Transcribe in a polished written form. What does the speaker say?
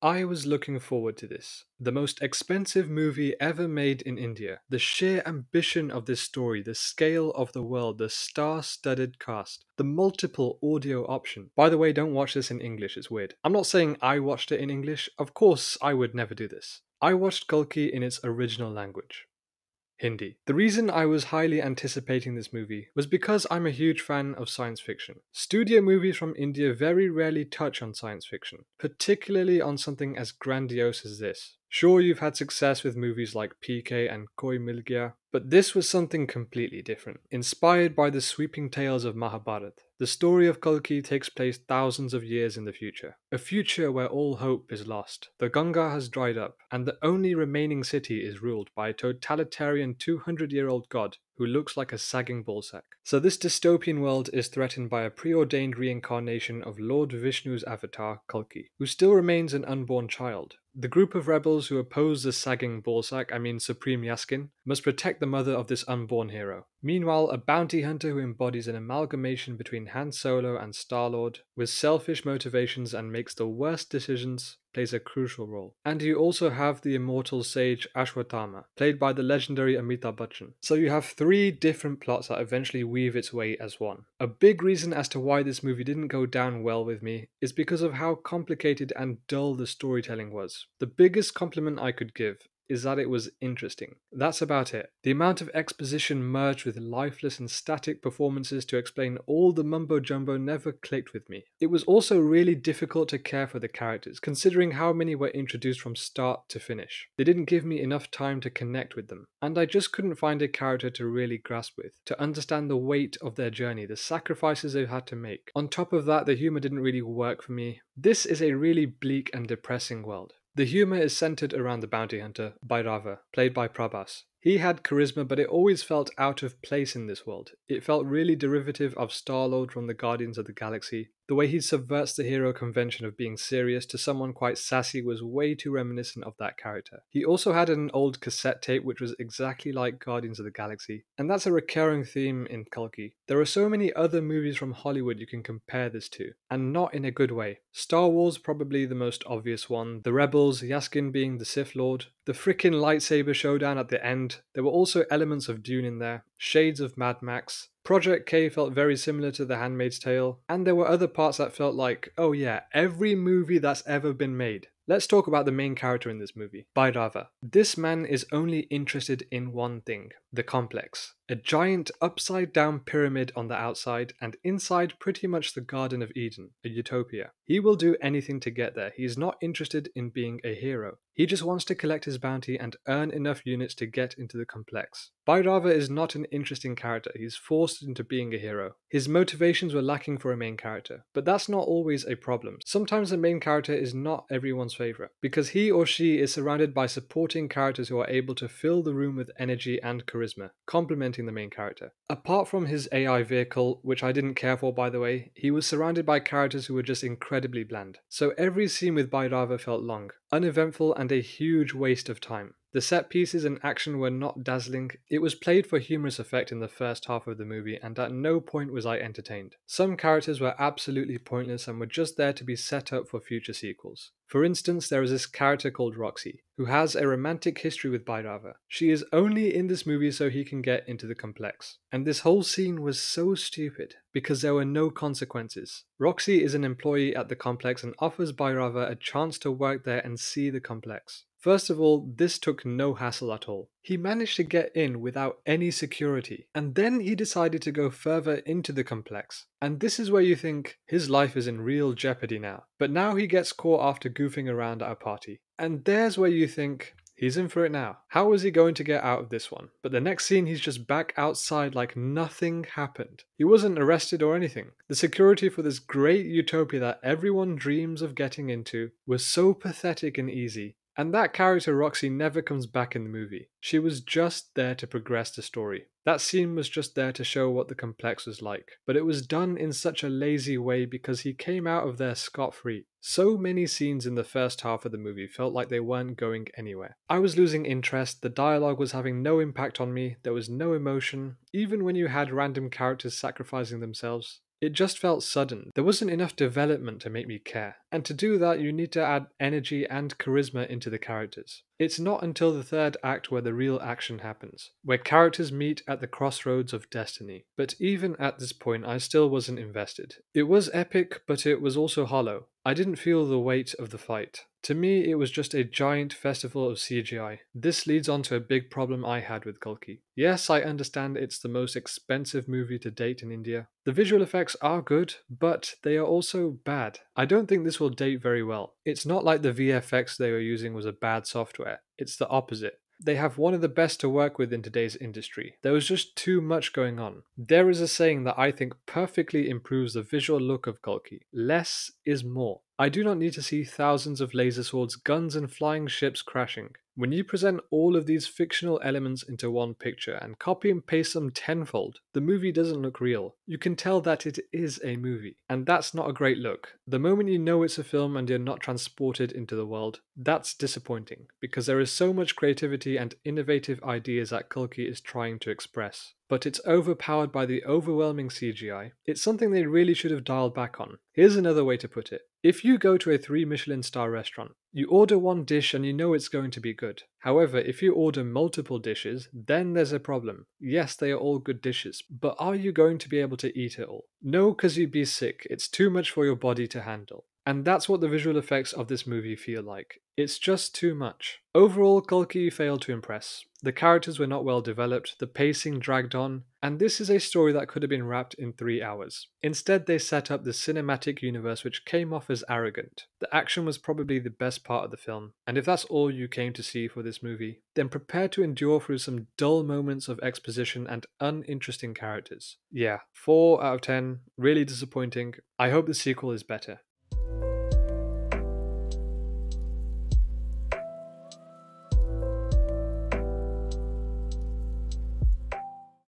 I was looking forward to this. The most expensive movie ever made in India. The sheer ambition of this story, the scale of the world, the star-studded cast, the multiple audio option. By the way, don't watch this in English, it's weird. I'm not saying I watched it in English. Of course, I would never do this. I watched Kalki in its original language. Hindi. The reason I was highly anticipating this movie was because I'm a huge fan of science fiction. Studio movies from India very rarely touch on science fiction, particularly on something as grandiose as this. Sure, you've had success with movies like PK and Koi Mil Gaya, but this was something completely different. Inspired by the sweeping tales of Mahabharat, the story of Kalki takes place thousands of years in the future. A future where all hope is lost. The Ganga has dried up, and the only remaining city is ruled by a totalitarian 200-year-old god who looks like a sagging ballsack. So this dystopian world is threatened by a preordained reincarnation of Lord Vishnu's avatar, Kalki, who still remains an unborn child. The group of rebels who oppose the sagging ballsack, Supreme Yaskin, must protect the mother of this unborn hero. Meanwhile, a bounty hunter who embodies an amalgamation between Han Solo and Star-Lord, with selfish motivations and makes the worst decisions, plays a crucial role. And you also have the immortal sage Ashwatthama, played by the legendary Amitabh Bachchan. So you have three different plots that eventually weave its way as one. A big reason as to why this movie didn't go down well with me is because of how complicated and dull the storytelling was. The biggest compliment I could give is that it was interesting. That's about it. The amount of exposition merged with lifeless and static performances to explain all the mumbo jumbo never clicked with me. It was also really difficult to care for the characters, considering how many were introduced from start to finish. They didn't give me enough time to connect with them, and I just couldn't find a character to really grasp with, to understand the weight of their journey, the sacrifices they've had to make. On top of that, the humor didn't really work for me. This is a really bleak and depressing world. The humour is centered around the bounty hunter, Bhairava, played by Prabhas. He had charisma, but it always felt out of place in this world. It felt really derivative of Star-Lord from the Guardians of the Galaxy. The way he subverts the hero convention of being serious to someone quite sassy was way too reminiscent of that character. He also had an old cassette tape which was exactly like Guardians of the Galaxy, and that's a recurring theme in Kalki. There are so many other movies from Hollywood you can compare this to, and not in a good way. Star Wars probably the most obvious one, the Rebels, Yaskin being the Sith Lord, the frickin' lightsaber showdown at the end. There were also elements of Dune in there, shades of Mad Max. Project K felt very similar to The Handmaid's Tale, and there were other parts that felt like, oh yeah, every movie that's ever been made. Let's talk about the main character in this movie, Bhairava. This man is only interested in one thing, the complex. A giant upside down pyramid on the outside, and inside pretty much the Garden of Eden, a utopia. He will do anything to get there. He is not interested in being a hero. He just wants to collect his bounty and earn enough units to get into the complex. Bhairava is not an interesting character. He's forced into being a hero. His motivations were lacking for a main character, but that's not always a problem. Sometimes the main character is not everyone's favorite, because he or she is surrounded by supporting characters who are able to fill the room with energy and charisma, complementing the main character. Apart from his AI vehicle, which I didn't care for by the way, he was surrounded by characters who were just incredibly bland. So every scene with Bhairava felt long, uneventful, and a huge waste of time. The set pieces and action were not dazzling. It was played for humorous effect in the first half of the movie, and at no point was I entertained. Some characters were absolutely pointless and were just there to be set up for future sequels. For instance, there is this character called Roxy, who has a romantic history with Bhairava. She is only in this movie so he can get into the complex. And this whole scene was so stupid, because there were no consequences. Roxy is an employee at the complex and offers Bhairava a chance to work there and see the complex. First of all, this took no hassle at all. He managed to get in without any security, and then he decided to go further into the complex. And this is where you think, his life is in real jeopardy now. But now he gets caught after goofing around at a party. And there's where you think, he's in for it now. How is he going to get out of this one? But the next scene he's just back outside like nothing happened. He wasn't arrested or anything. The security for this great utopia that everyone dreams of getting into was so pathetic and easy. And that character Roxy never comes back in the movie. She was just there to progress the story. That scene was just there to show what the complex was like. But it was done in such a lazy way because he came out of there scot-free. So many scenes in the first half of the movie felt like they weren't going anywhere. I was losing interest, the dialogue was having no impact on me, there was no emotion, even when you had random characters sacrificing themselves. It just felt sudden. There wasn't enough development to make me care. And to do that, you need to add energy and charisma into the characters. It's not until the third act where the real action happens, where characters meet at the crossroads of destiny. But even at this point, I still wasn't invested. It was epic, but it was also hollow. I didn't feel the weight of the fight. To me, it was just a giant festival of CGI. This leads on to a big problem I had with Kalki. Yes, I understand it's the most expensive movie to date in India. The visual effects are good, but they are also bad. I don't think this will date very well. It's not like the VFX they were using was a bad software. It's the opposite. They have one of the best to work with in today's industry. There was just too much going on. There is a saying that I think perfectly improves the visual look of Kalki. Less is more. I do not need to see thousands of laser swords, guns, and flying ships crashing. When you present all of these fictional elements into one picture and copy and paste them tenfold, the movie doesn't look real. You can tell that it is a movie, and that's not a great look. The moment you know it's a film and you're not transported into the world, that's disappointing, because there is so much creativity and innovative ideas that Kalki is trying to express. But it's overpowered by the overwhelming CGI. It's something they really should have dialed back on. Here's another way to put it. If you go to a 3 Michelin star restaurant, you order one dish and you know it's going to be good. However, if you order multiple dishes, then there's a problem. Yes, they are all good dishes, but are you going to be able to eat it all? No, because you'd be sick. It's too much for your body to handle. And that's what the visual effects of this movie feel like. It's just too much. Overall, Kalki failed to impress. The characters were not well developed, the pacing dragged on, and this is a story that could have been wrapped in 3 hours. Instead, they set up the cinematic universe which came off as arrogant. The action was probably the best part of the film, and if that's all you came to see for this movie, then prepare to endure through some dull moments of exposition and uninteresting characters. Yeah, 4 out of 10, really disappointing. I hope the sequel is better.